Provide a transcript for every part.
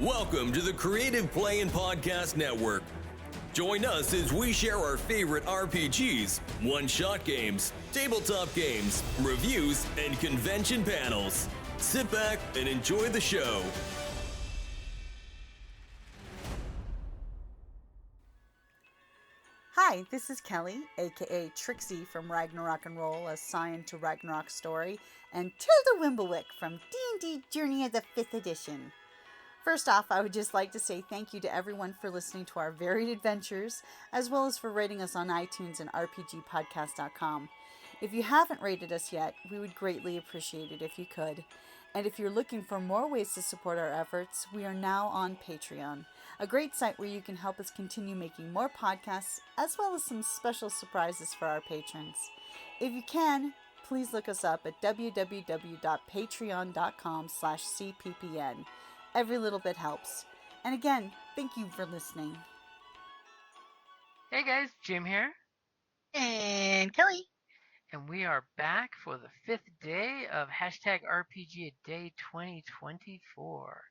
Welcome to the Creative Play and Podcast Network. Join us as we share our favorite RPGs, one-shot games, tabletop games, reviews, and convention panels. Sit back and enjoy the show. Hi, this is Kelly, aka Trixie from Ragnarok and Roll, a Scion to Ragnarok story, and Tilda Wimblewick from D&D Journey of the 5th Edition. First off, I would just like to say thank you to everyone for listening to our varied adventures, as well as for rating us on iTunes and RPGpodcast.com. If you haven't rated us yet, we would greatly appreciate it if you could. And if you're looking for more ways to support our efforts, we are now on Patreon, a great site where you can help us continue making more podcasts, as well as some special surprises for our patrons. If you can, please look us up at www.patreon.com/cppn. Every little bit helps. And again, thank you for listening. Hey guys, Jim here. And Kelly. And we are back for the 5th day of #RPGaDAY2024.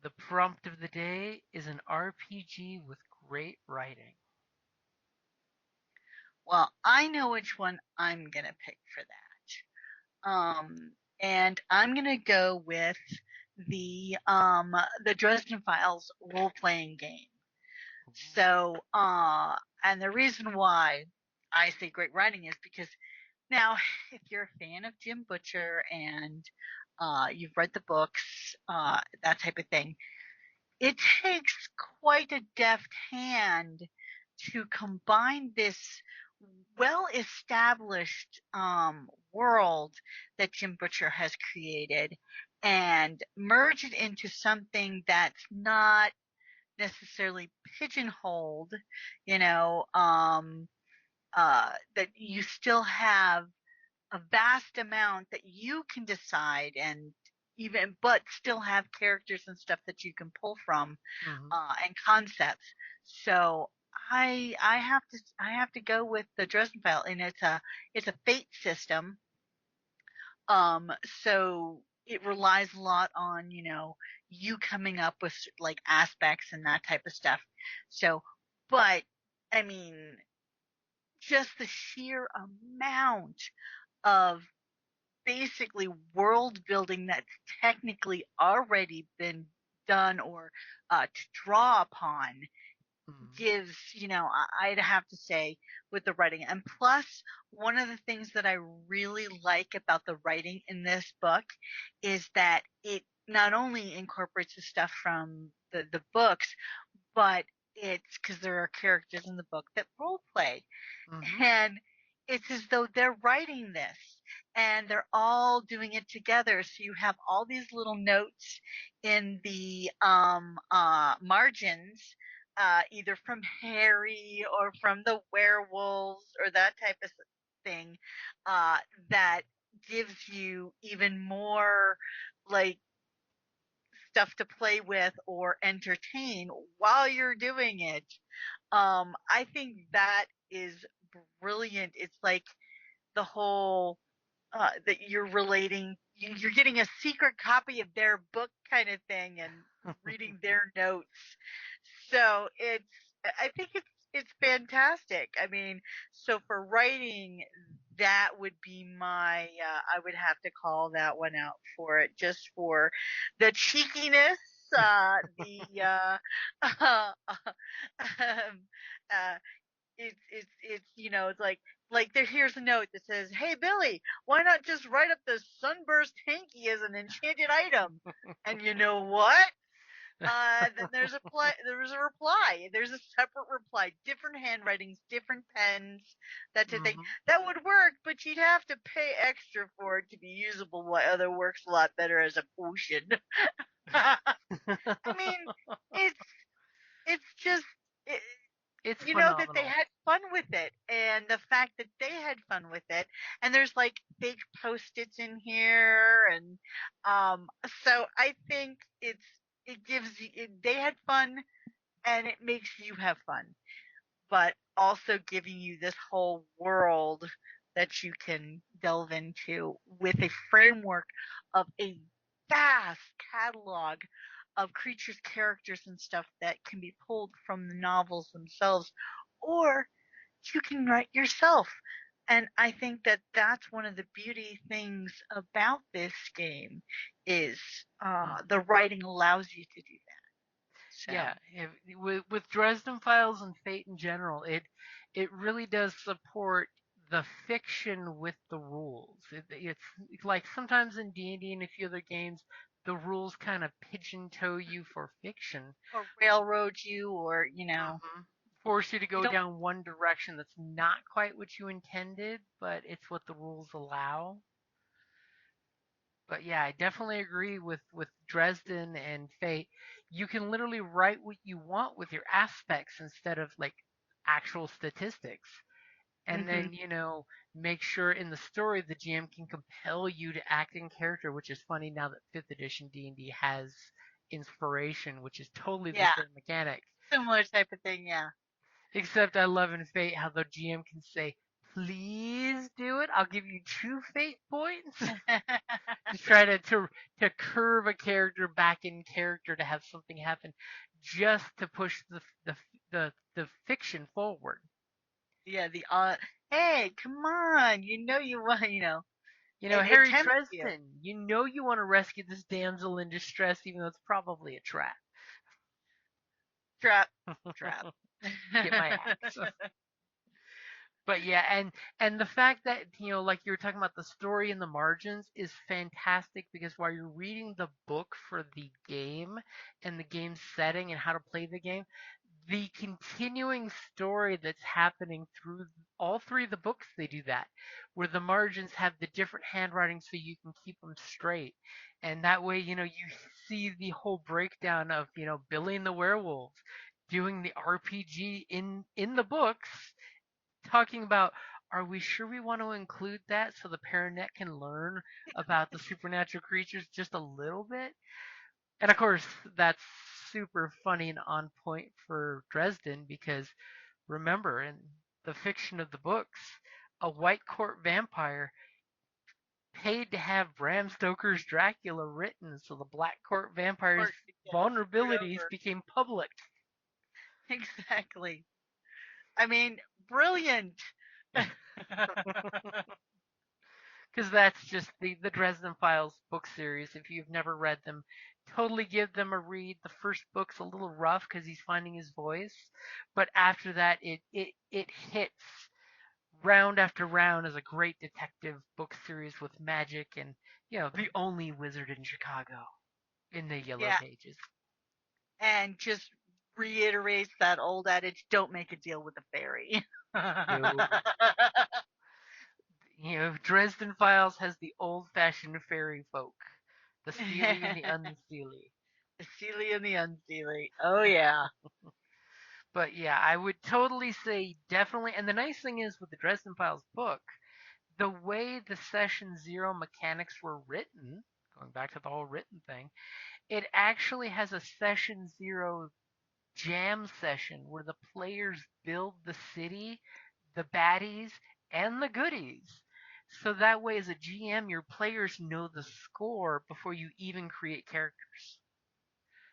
The prompt of the day is an RPG with great writing. Well, I know which one I'm going to pick for that. And I'm going to go with the Dresden Files role-playing game. So, and the reason why I say great writing is because now, if you're a fan of Jim Butcher and you've read the books, that type of thing, it takes quite a deft hand to combine this well-established world that Jim Butcher has created and merge it into something that's not necessarily pigeonholed, that you still have a vast amount that you can decide but still have characters and stuff that you can pull from, and concepts. So I have to go with the Dresden File, and it's a fate system. So it relies a lot on, you coming up with like aspects and that type of stuff. So, but I mean, just the sheer amount of basically world building that's technically already been done or to draw upon gives, I'd have to say with the writing. And plus, one of the things that I really like about the writing in this book is that it not only incorporates the stuff from the books, but it's because there are characters in the book that role play. And it's as though they're writing this and they're all doing it together. So you have all these little notes in the margins, either from Harry or from the werewolves or that type of thing, that gives you even more like stuff to play with or entertain while you're doing it. I think that is brilliant. It's like the whole that you're getting a secret copy of their book kind of thing and reading their notes. So I think it's fantastic. I mean, so for writing, that would be my, I would have to call that one out for it, just for the cheekiness, it's like here's a note that says, "Hey Billy, why not just write up the sunburst hanky as an enchanted item?" And you know what? Then there's a reply. There's a separate reply, different handwritings, different pens, that type of thing. That would work, but you'd have to pay extra for it to be usable. While other works a lot better as a potion. I mean, it's just. It's phenomenal. That they had fun with it, and the fact that they had fun with it, and there's like fake Post-its in here, and so I think they had fun, and it makes you have fun, but also giving you this whole world that you can delve into with a framework of a vast catalog of creatures, characters, and stuff that can be pulled from the novels themselves, or you can write yourself. And I think that that's one of the beauty things about this game is the writing allows you to do that. So Yeah, with Dresden Files and Fate in general, it really does support the fiction with the rules. It's like sometimes in D&D and a few other games, the rules kind of pigeon toe you for fiction, or railroad you, or force you to you go don't. down one direction that's not quite what you intended, but it's what the rules allow. But yeah, I definitely agree with Dresden and Fate. You can literally write what you want with your aspects instead of like actual statistics. And Hmm. then, make sure in the story the GM can compel you to act in character, which is funny now that 5th edition D&D has inspiration, which is totally the Yeah, same mechanic. similar type of thing. Yeah. Except I love in Fate how the GM can say, "Please do it. I'll give you 2 Fate points." To try to curve a character back in character to have something happen, just to push the fiction forward. Yeah. Hey, come on! You want. It Harry tempts you. Dresden, you want to rescue this damsel in distress, even though it's probably a trap. Trap. Trap. Get my axe. But yeah, and the fact that like you were talking about, the story in the margins is fantastic, because while you're reading the book for the game and the game setting and how to play the game, the continuing story that's happening through all three of the books, they do that, where the margins have the different handwriting so you can keep them straight. And that way, you see the whole breakdown of, Billy and the werewolves doing the RPG in the books, talking about, are we sure we want to include that so the Paranet can learn about the supernatural creatures just a little bit? And of course, that's super funny and on point for Dresden, because remember, in the fiction of the books, a white court vampire paid to have Bram Stoker's Dracula written so the black court vampire's Or to get screwed vulnerabilities over. became public. Exactly. I mean, brilliant. Because that's just the Dresden Files book series. If you've never read them, totally give them a read. The first book's a little rough because he's finding his voice, but after that, it hits round after round as a great detective book series with magic and the only wizard in Chicago in the Yellow Yeah, Pages. and just reiterates that old adage: don't make a deal with a fairy. No, Dresden Files has the old-fashioned fairy folk, the steely and the unsteely. The Seelie and the Unseelie. Oh yeah. But yeah, I would totally say definitely. And the nice thing is with the Dresden Files book, the way the session zero mechanics were written, going back to the whole written thing, it actually has a session zero jam session where the players build the city, the baddies, and the goodies. So that way, as a GM, your players know the score before you even create characters.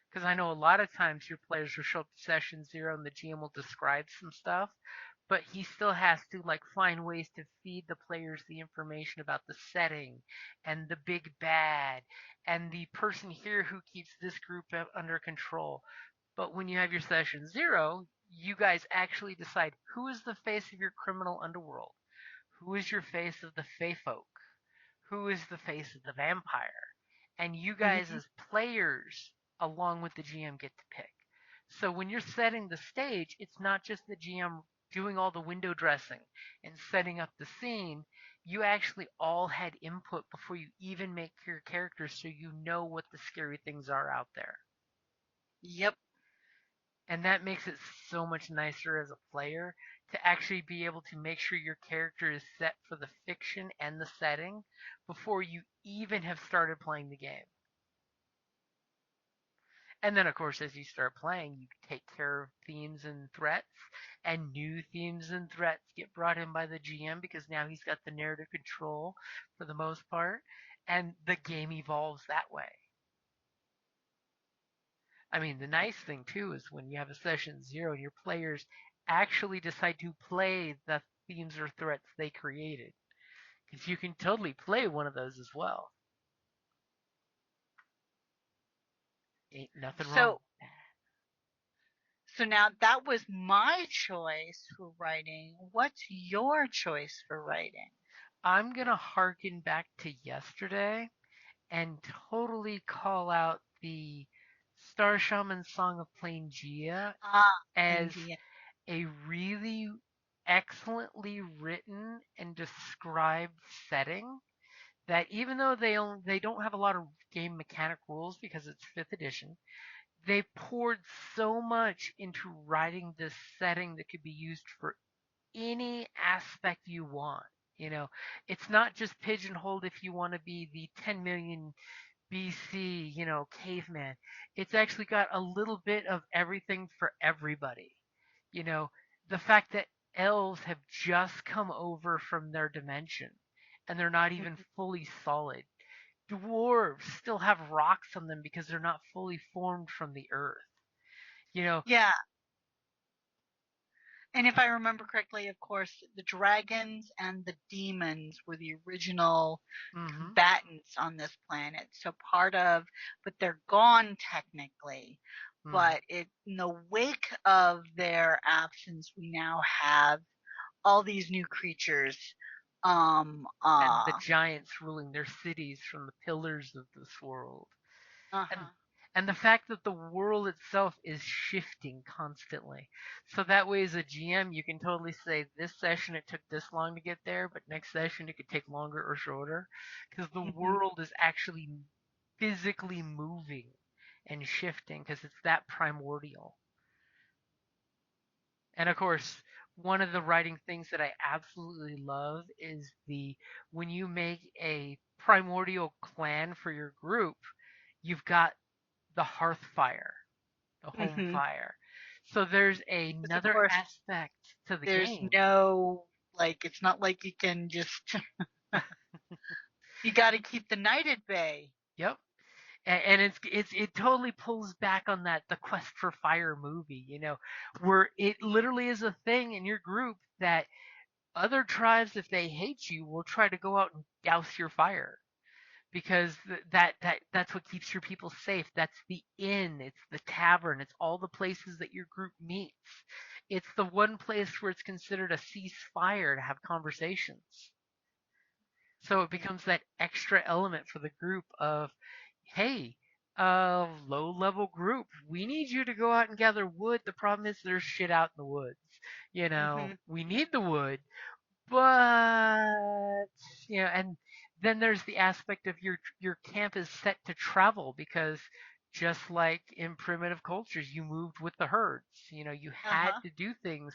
Because I know a lot of times your players will show up to session zero and the GM will describe some stuff, but he still has to like find ways to feed the players the information about the setting and the big bad and the person here who keeps this group under control. But when you have your session zero, you guys actually decide who is the face of your criminal underworld, who is your face of the Fey folk, who is the face of the vampire, and you guys Hmm. as players along with the GM get to pick. So when you're setting the stage, it's not just the GM doing all the window dressing and setting up the scene. You actually all had input before you even make your characters, so you know what the scary things are out there. Yep. And that makes it so much nicer as a player to actually be able to make sure your character is set for the fiction and the setting before you even have started playing the game. And then, of course, as you start playing, you take care of themes and threats, and new themes and threats get brought in by the GM because now he's got the narrative control for the most part, and the game evolves that way. I mean, the nice thing too is when you have a session 0 and your players actually decide to play the themes or threats they created. Because you can totally play one of those as well. Ain't nothing wrong So, with that. so now that was my choice for writing. What's your choice for writing? I'm going to harken back to yesterday and totally call out the Star-Shaman Song of Planegea Ah, as Planegea. a really excellently written and described setting that even though they don't have a lot of game mechanic rules because it's 5th edition, they poured so much into writing this setting that could be used for any aspect you want. You know, it's not just pigeonholed if you want to be the 10 million BC, caveman. It's actually got a little bit of everything for everybody. You know, the fact that elves have just come over from their dimension and they're not even fully solid. Dwarves still have rocks on them because they're not fully formed from the earth. You know, Yeah. And if I remember correctly, of course, the dragons and the demons were the original hmm combatants on this planet. So but they're gone technically. hmm But in the wake of their absence, we now have all these new creatures. Um, and the uh, giants ruling their cities from the pillars of this world. And uh-huh. and the fact that the world itself is shifting constantly. So that way as a GM you can totally say this session it took this long to get there, but next session it could take longer or shorter because the Hmm. world is actually physically moving and shifting because it's that primordial. And of course, one of the writing things that I absolutely love is the when you make a primordial clan for your group, you've got the hearth fire, the home Hmm. fire. So there's Because of another course, aspect to the there's game. no, like, it's not like you can just, you got to keep the night at bay. Yep. And it totally pulls back on that the quest for fire movie, where it literally is a thing in your group that other tribes, if they hate you, will try to go out and douse your fire because that's what keeps your people safe. That's the inn, it's the tavern, it's all the places that your group meets. It's the one place where it's considered a ceasefire to have conversations. So it Yeah. becomes that extra element for the group of, hey, low level group, we need you to go out and gather wood. The problem is there's shit out in the woods. Hmm. We need the wood, but and then there's the aspect of your camp is set to travel because just like in primitive cultures, you moved with the herds. You had Uh-huh. to do things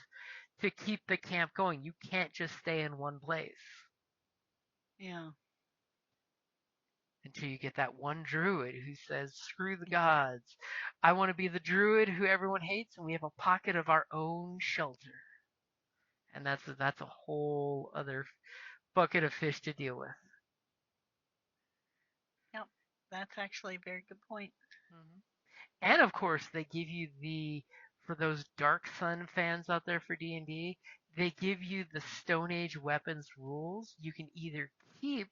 to keep the camp going. You can't just stay in one place Yeah. until you get that one druid who says, "Screw the Yeah. gods. I want to be the druid who everyone hates, and we have a pocket of our own shelter." And that's a whole other bucket of fish to deal with. Yep. That's actually a very good point. Mhm. And of course, they give you for those Dark Sun fans out there for D&D, they give you the Stone Age weapons rules. You can either keep,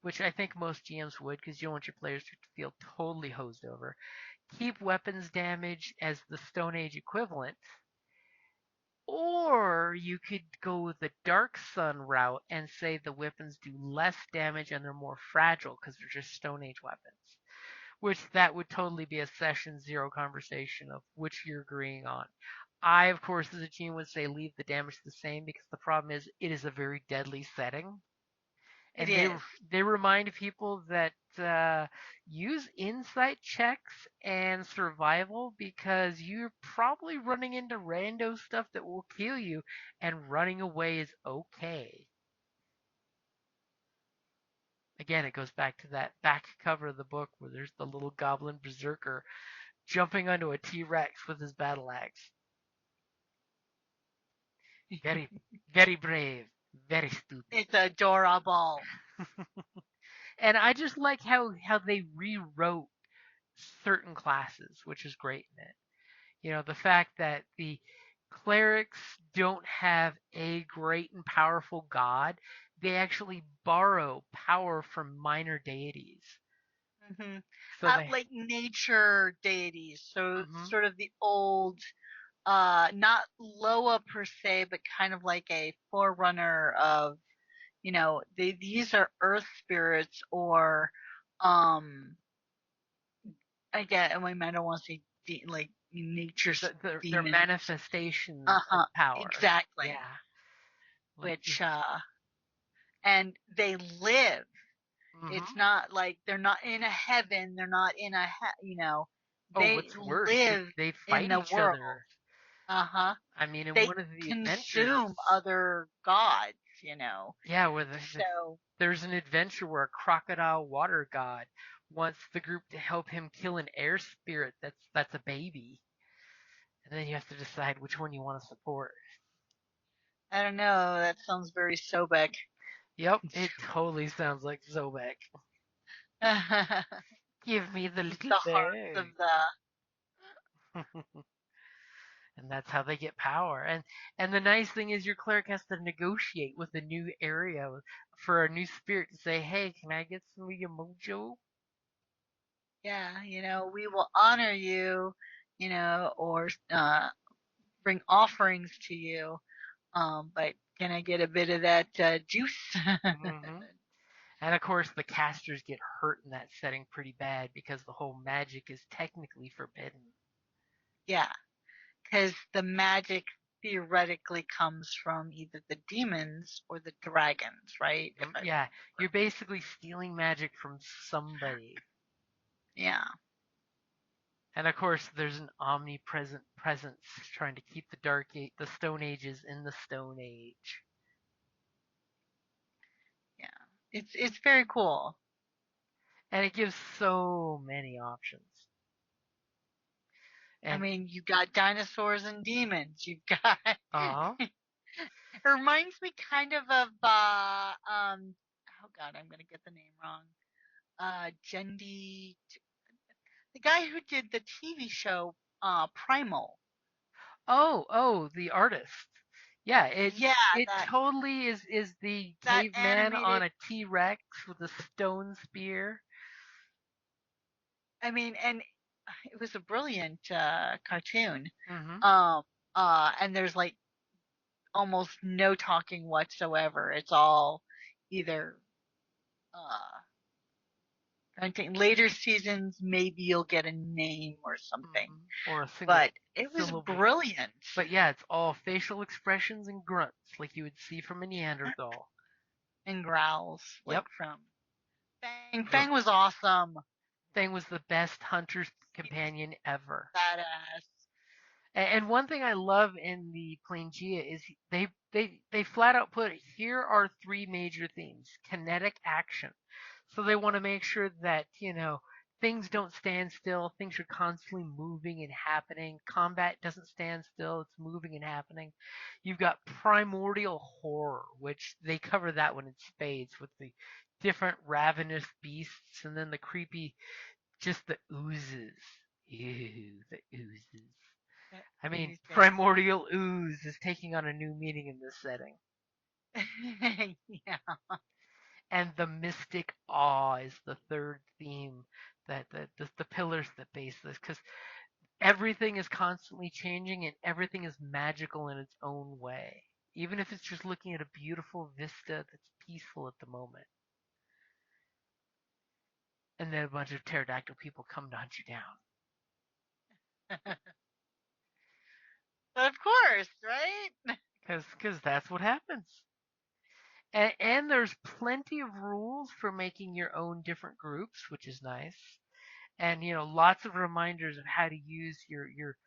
which I think most GMs would because you don't want your players to feel totally hosed over, keep weapons damage as the Stone Age equivalent, or you could go the Dark Sun route and say the weapons do less damage and they're more fragile because they're just Stone Age weapons. Which that would totally be a session 0 conversation of which you're agreeing on. I, of course, as a GM would say leave the damage the same because the problem is it is a very deadly setting. It And is. they remind people that use insight checks and survival because you're probably running into rando stuff that will kill you, and running away is okay. Again, it goes back to that back cover of the book where there's the little goblin berserker jumping onto a T-Rex with his battle axe. Very, very brave, very stupid. It's adorable. And I just like how they rewrote certain classes, which is great in it. The fact that the clerics don't have a great and powerful god, they actually borrow power from minor deities. hmm So they, like nature deities, so mhm. sort of the old, not Loa per se, but kind of like a forerunner of, these are earth spirits, or, again, I don't want to say like nature They're demons. manifestations of Uh-huh, power. exactly. Yeah. Like, Which, and they live. It's mhm. not like they're not in a heaven. They're not in a, Oh, they what's worse, live they in fight the each world. other. Uh-huh. I mean, in They one of the adventures, consume other gods, yeah, where So, there's an adventure where a crocodile water god wants the group to help him kill an air spirit that's a baby, and then you have to decide which one you want to support. I don't know. That sounds very Sobek. Yep, it totally sounds like Zobek. The Give me the little hearts of bird. the. And that's how they get power. And the nice thing is your cleric has to negotiate with a new area for a new spirit to say, hey, can I get some of your mojo? Yeah, we will honor you, or bring offerings to you. But can I get a bit of that juice? Hmm. And of course, the casters get hurt in that setting pretty bad because the whole magic is technically forbidden. Yeah, because the magic theoretically comes from either the demons or the dragons, right? Yeah, you're basically stealing magic from somebody. Yeah, And of course, there's an omnipresent presence trying to keep the Stone Ages in the Stone Age. yeah, it's very cool. And it gives so many options. I And mean, you got dinosaurs and demons. You've got. uh It reminds me kind of oh god, I'm gonna get the name wrong. Jendi, the guy who did the TV show Primal. the artist. Yeah, Yeah, it that totally is the that caveman on animated. a T-Rex with a stone spear. I mean, and it was a brilliant cartoon. Hmm. Um, and there's like almost no talking whatsoever. It's all either I think later seasons maybe you'll get a name or something. Or a single But it was syllable. brilliant. But yeah, it's all facial expressions and grunts like you would see from a Neanderthal. And growls like Yep. from Fang. Oh, Fang was awesome. Thing was the best hunter's He was companion ever. badass. And one thing I love in the Planegea is they flat out put here are three major themes: kinetic action. So they want to make sure that things don't stand still. Things are constantly moving and happening. Combat doesn't stand still; it's moving and happening. You've got primordial horror, which they cover that one in spades with the different ravenous beasts, and then the creepy, just the oozes. Ew, the oozes. I mean, primordial ooze is taking on a new meaning in this setting. Yeah. And the mystic awe is the third theme that the pillars that base this, because everything is constantly changing and everything is magical in its own way. Even if it's just looking at a beautiful vista that's peaceful at the moment. And then a bunch of pterodactyl people come to hunt you down. Of course, right? Because that's what happens. And there's plenty of rules for making your own different groups, which is nice. And lots of reminders of how to use your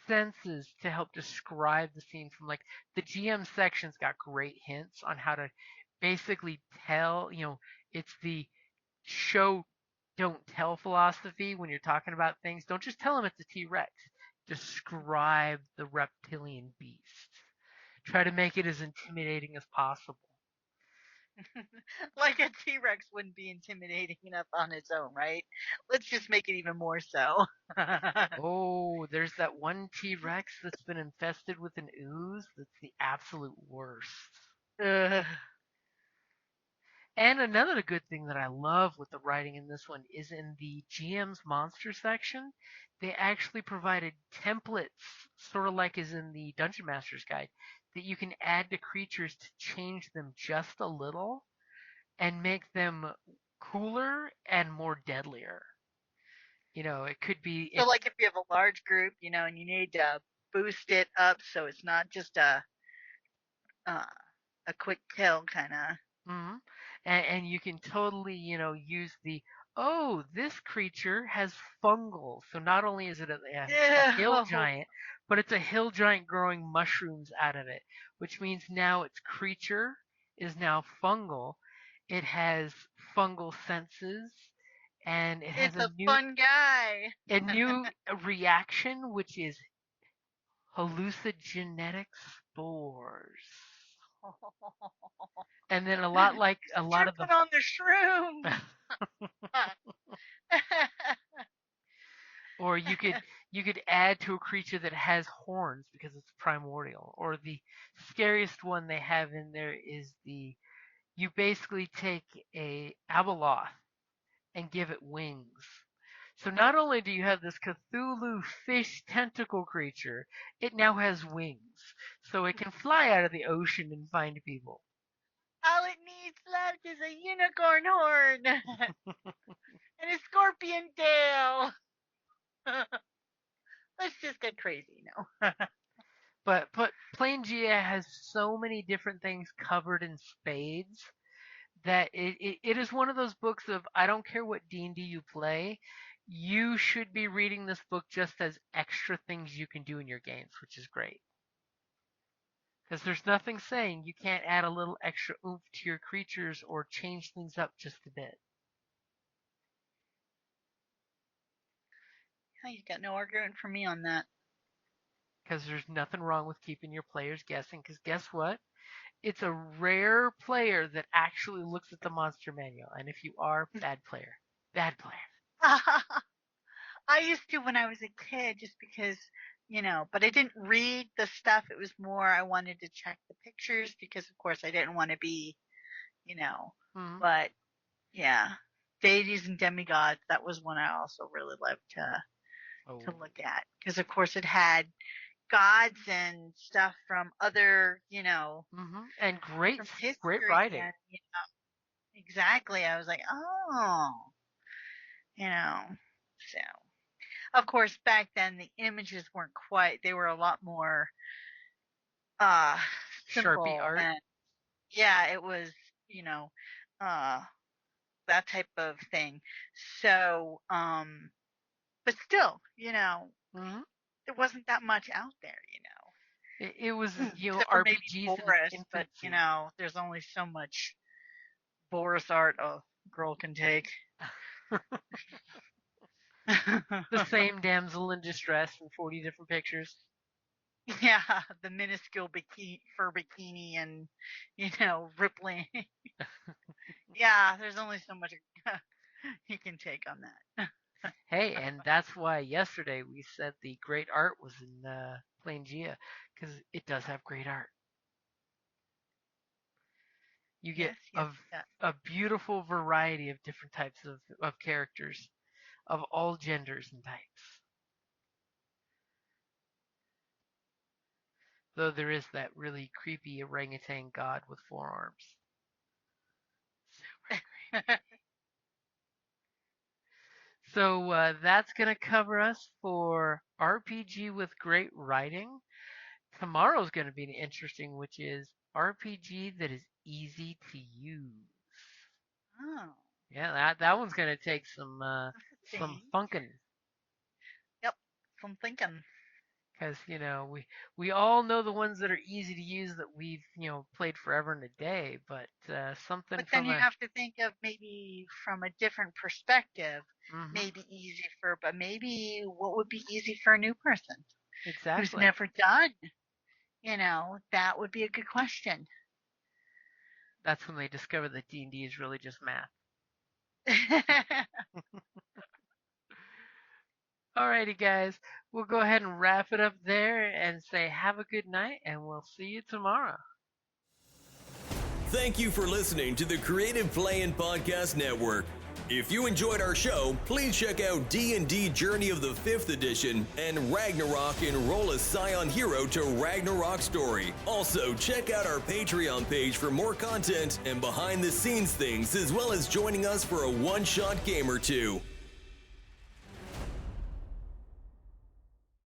senses to help describe the scene. From like the GM section's got great hints on how to basically tell. It's the show don't tell philosophy when you're talking about things. Don't just tell them it's a T-Rex. Describe the reptilian beast. Try to make it as intimidating as possible. Like a T-Rex wouldn't be intimidating enough on its own, right? Let's just make it even more so. Oh, there's that one T-Rex that's been infested with an ooze that's the absolute worst. Ugh. And another good thing that I love with the writing in this one is in the GM's monster section, they actually provided templates, sort of like is in the Dungeon Master's Guide, that you can add to creatures to change them just a little and make them cooler and more deadlier. It could be So, like, if you have a large group, and you need to boost it up so it's not just uh, a quick kill kind of. Mhm. And you can totally, use this creature has fungal. So not only is it a hill Ew. giant, but it's a hill giant growing mushrooms out of it, which means now its creature is now fungal. It has fungal senses, and it has It's a a fun guy. new reaction, which is hallucinogenic spores. And then a lot of the Tripping on the shrooms. or you could add to a creature that has horns because it's primordial. Or the scariest one they have in there is you basically take a abeloth and give it wings. So not only do you have this Cthulhu fish tentacle creature, it now has wings. So it can fly out of the ocean and find people. All it needs left is a unicorn horn and a scorpion tail. Let's just get crazy, But Planegea has so many different things covered in spades that it is one of those books of I don't care what D&D you play, you should be reading this book just as extra things you can do in your games, which is great. Because there's nothing saying you can't add a little extra oomph to your creatures or change things up just a bit. You got no argument from me on that. Because there's nothing wrong with keeping your players guessing. Because guess what? It's a rare player that actually looks at the monster manual. And if you are, bad player. Bad player. I used to when I was a kid just because, but I didn't read the stuff. It was more I wanted to check the pictures because, of course, I didn't want to be, Mm-hmm. but yeah, deities and demigods, that was one I also really loved to look at because, of course, it had gods and stuff from other, And great from history. writing. And, exactly. I was like, oh, so. Of course, back then the images weren't they were a lot more simple. Sharpie art. And yeah, it was, uh that type of thing. So, but still, Mm-hmm. there wasn't that much out there, It was, except for maybe RPGs in Boris, its but infancy. there's only so much Boris art a girl can take. The same damsel in distress in 40 different pictures. Yeah, the minuscule fur bikini and, rippling. Yeah, there's only so much you can take on that. Hey, and that's why yesterday we said the great art was in Planegea, because it does have great art. You get Yes, yeah. a beautiful variety of different types of characters of all genders and types. Though there is that really creepy orangutan god with 4 arms. Super creepy. So that's going to cover us for RPG with great writing. Tomorrow's going to be interesting, which is RPG that is easy to use. Oh, Yeah, that one's going to take some thing. funkin'. Yep, some thinking. Because we all know the ones that are easy to use that we've played forever and a day, but something But then from you have to think of maybe from a different perspective, mm-hmm, maybe but maybe what would be easy for a new person who's exactly. never done, that would be a good question. That's when they discover that D&D is really just math. Alrighty, guys. We'll go ahead and wrap it up there and say have a good night, and we'll see you tomorrow. Thank you for listening to the Creative Playing Podcast Network. If you enjoyed our show, please check out D&D Journey of the 5th Edition and Ragnarok Enroll a Scion Hero to Ragnarok Story. Also, check out our Patreon page for more content and behind-the-scenes things, as well as joining us for a one-shot game or two.